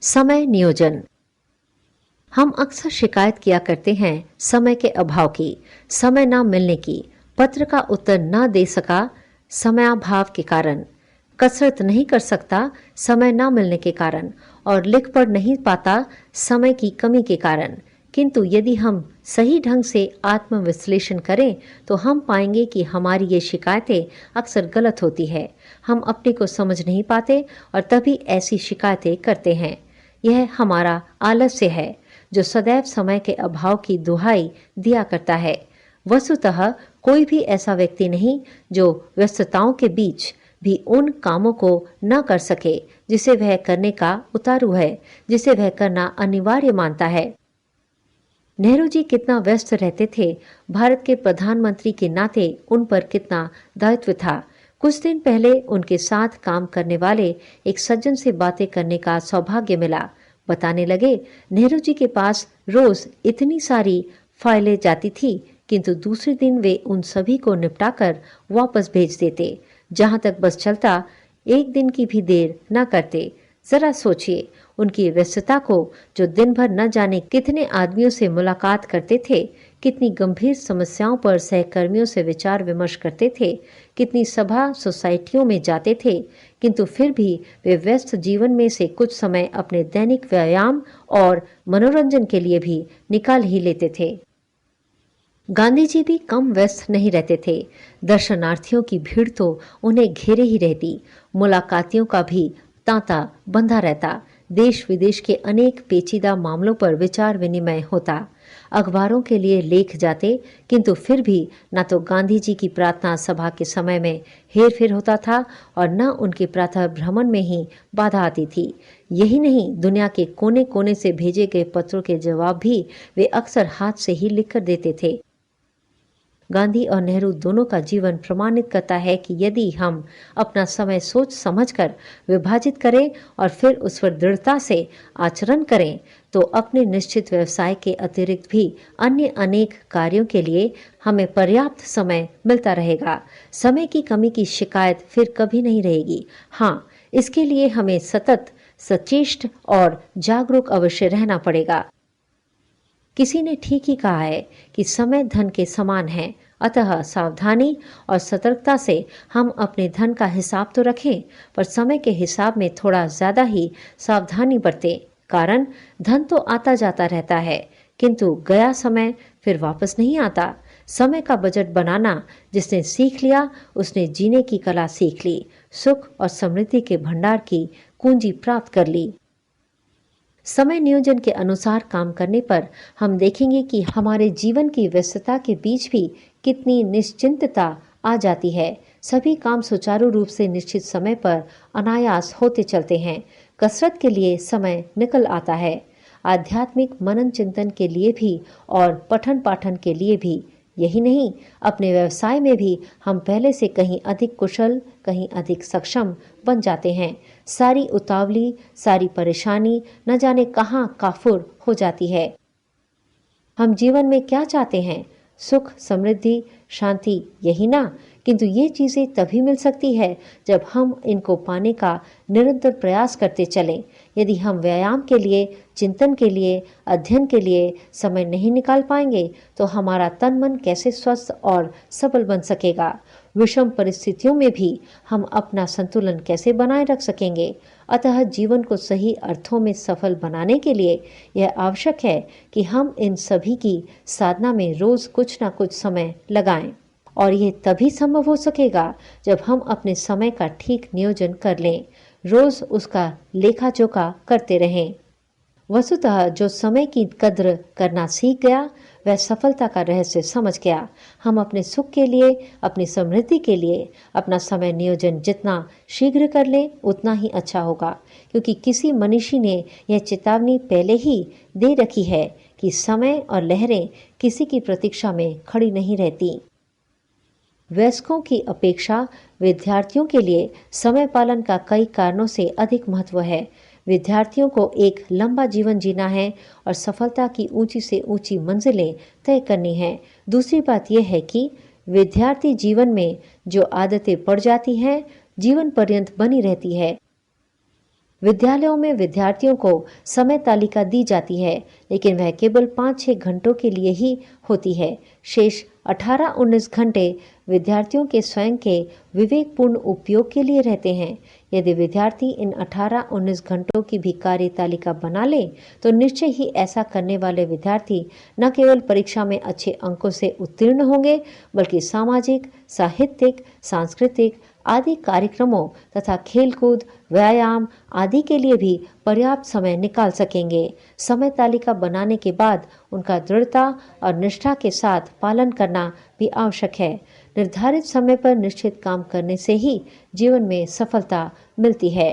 समय नियोजन। हम अक्सर शिकायत किया करते हैं समय के अभाव की, समय ना मिलने की, पत्र का उत्तर ना दे सका समयाभाव के कारण, कसरत नहीं कर सकता समय ना मिलने के कारण और लिख पढ़ नहीं पाता समय की कमी के कारण। किंतु यदि हम सही ढंग से आत्मविश्लेषण करें तो हम पाएंगे कि हमारी ये शिकायतें अक्सर गलत होती है। हम अपने को समझ नहीं पाते और तभी ऐसी शिकायतें करते हैं। यह हमारा आलस्य है जो सदैव समय के अभाव की दुहाई दिया करता है। वस्तुतः कोई भी ऐसा व्यक्ति नहीं जो व्यस्तताओं के बीच भी उन कामों को न कर सके जिसे वह करने का उतारू है, जिसे वह करना अनिवार्य मानता है। नेहरू जी कितना व्यस्त रहते थे, भारत के प्रधानमंत्री के नाते उन पर कितना दायित्व था। कुछ दिन पहले उनके साथ काम करने वाले एक सज्जन से बातें करने का सौभाग्य मिला। बताने लगे, नेहरू जी के पास रोज इतनी सारी फाइलें जाती थी, किंतु दूसरे दिन वे उन सभी को निपटाकर वापस भेज देते। जहां तक बस चलता, एक दिन की भी देर न करते। जरा सोचिए, उनकी व्यस्तता को जो दिन भर न जाने कितने आदमियों से मुलाकात करते थे, कितनी गंभीर समस्याओं पर सहकर्मियों से विचार विमर्श करते थे, कितनी सभा सोसाइटियों में जाते थे, किंतु फिर भी वे व्यस्त जीवन में से कुछ समय अपने दैनिक व्यायाम और मनोरंजन के लिए भी निकाल ही लेते थे। गांधी जी भी कम व्यस्त नहीं रहते थे। दर्शनार्थियों की भीड़ तो उन्हें घेरे ही रहती। मुलाकातियों का भी तांता बंधा रहता। देश विदेश के अनेक पेचीदा मामलों पर विचार विनिमय होता। अखबारों के लिए लेख जाते, किंतु फिर भी न तो गांधी जी की प्रार्थना सभा के समय में हेर फेर होता था और न उनके प्रातः भ्रमण में ही बाधा आती थी। यही नहीं, दुनिया के कोने कोने से भेजे गए पत्रों के जवाब भी वे अक्सर हाथ से ही लिख कर देते थे। गांधी और नेहरू दोनों का जीवन प्रमाणित करता है कि यदि हम अपना समय सोच समझकर विभाजित करें और फिर उस पर दृढ़ता से आचरण करें तो अपने निश्चित व्यवसाय के अतिरिक्त भी अन्य अनेक कार्यों के लिए हमें पर्याप्त समय मिलता रहेगा। समय की कमी की शिकायत फिर कभी नहीं रहेगी। हाँ, इसके लिए हमें सतत सचेष्ट और जागरूक अवश्य रहना पड़ेगा। किसी ने ठीक ही कहा है कि समय धन के समान है, अतः सावधानी और सतर्कता से हम अपने धन का हिसाब तो रखें, पर समय के हिसाब में थोड़ा ज्यादा ही सावधानी बरतें। कारण धन तो आता जाता रहता है, किंतु गया समय फिर वापस नहीं आता। समय का बजट बनाना जिसने सीख लिया उसने जीने की कला सीख ली, सुख और समृद्धि के भंडार की कुंजी प्राप्त कर ली। समय नियोजन के अनुसार काम करने पर हम देखेंगे कि हमारे जीवन की व्यस्तता के बीच भी कितनी निश्चिंतता आ जाती है। सभी काम सुचारू रूप से निश्चित समय पर अनायास होते चलते हैं। कसरत के लिए समय निकल आता है, आध्यात्मिक मनन चिंतन के लिए भी और पठन पाठन के लिए भी। यही नहीं, अपने व्यवसाय में भी हम पहले से कहीं अधिक कुशल, कहीं अधिक सक्षम बन जाते हैं। सारी उतावली, सारी परेशानी न जाने कहाँ काफुर हो जाती है। हम जीवन में क्या चाहते हैं? सुख, समृद्धि, शांति, यही ना? किंतु ये चीजें तभी मिल सकती है जब हम इनको पाने का निरंतर प्रयास करते चलें। यदि हम व्यायाम के लिए, चिंतन के लिए, अध्ययन के लिए समय नहीं निकाल पाएंगे तो हमारा तन मन कैसे स्वस्थ और सबल बन सकेगा? विषम परिस्थितियों में भी हम अपना संतुलन कैसे बनाए रख सकेंगे? अतः जीवन को सही अर्थों में सफल बनाने के लिए यह आवश्यक है कि हम इन सभी की साधना में रोज कुछ ना कुछ समय लगाएं। और यह तभी संभव हो सकेगा जब हम अपने समय का ठीक नियोजन कर लें, रोज उसका लेखा जोखा करते रहें। वस्तुतः जो समय की कद्र करना सीख गया वह सफलता का रहस्य समझ गया। हम अपने सुख के लिए, अपनी समृद्धि के लिए अपना समय नियोजन जितना शीघ्र कर लें उतना ही अच्छा होगा, क्योंकि किसी मनीषी ने यह चेतावनी पहले ही दे रखी है कि समय और लहरें किसी की प्रतीक्षा में खड़ी नहीं रहती। वयस्कों की अपेक्षा विद्यार्थियों के लिए समय पालन का कई कारणों से अधिक महत्व है। विद्यार्थियों को एक लंबा जीवन जीना है और सफलता की ऊंची से ऊंची मंजिलें तय करनी है। दूसरी बात यह है कि विद्यार्थी जीवन में जो आदतें पड़ जाती हैं जीवन पर्यंत बनी रहती है। विद्यालयों में विद्यार्थियों को समय तालिका दी जाती है, लेकिन वह केवल 5-6 घंटों के लिए ही होती है। शेष 18-19 घंटे विद्यार्थियों के स्वयं के विवेकपूर्ण उपयोग के लिए रहते हैं। यदि विद्यार्थी इन 18-19 घंटों की भी कार्य तालिका बना ले तो निश्चय ही ऐसा करने वाले विद्यार्थी न केवल परीक्षा में अच्छे अंकों से उत्तीर्ण होंगे, बल्कि सामाजिक, साहित्यिक, सांस्कृतिक आदि कार्यक्रमों तथा खेलकूद, व्यायाम आदि के लिए भी पर्याप्त समय निकाल सकेंगे। समय तालिका बनाने के बाद उनका दृढ़ता और निष्ठा के साथ पालन करना भी आवश्यक है। निर्धारित समय पर निश्चित काम करने से ही जीवन में सफलता मिलती है।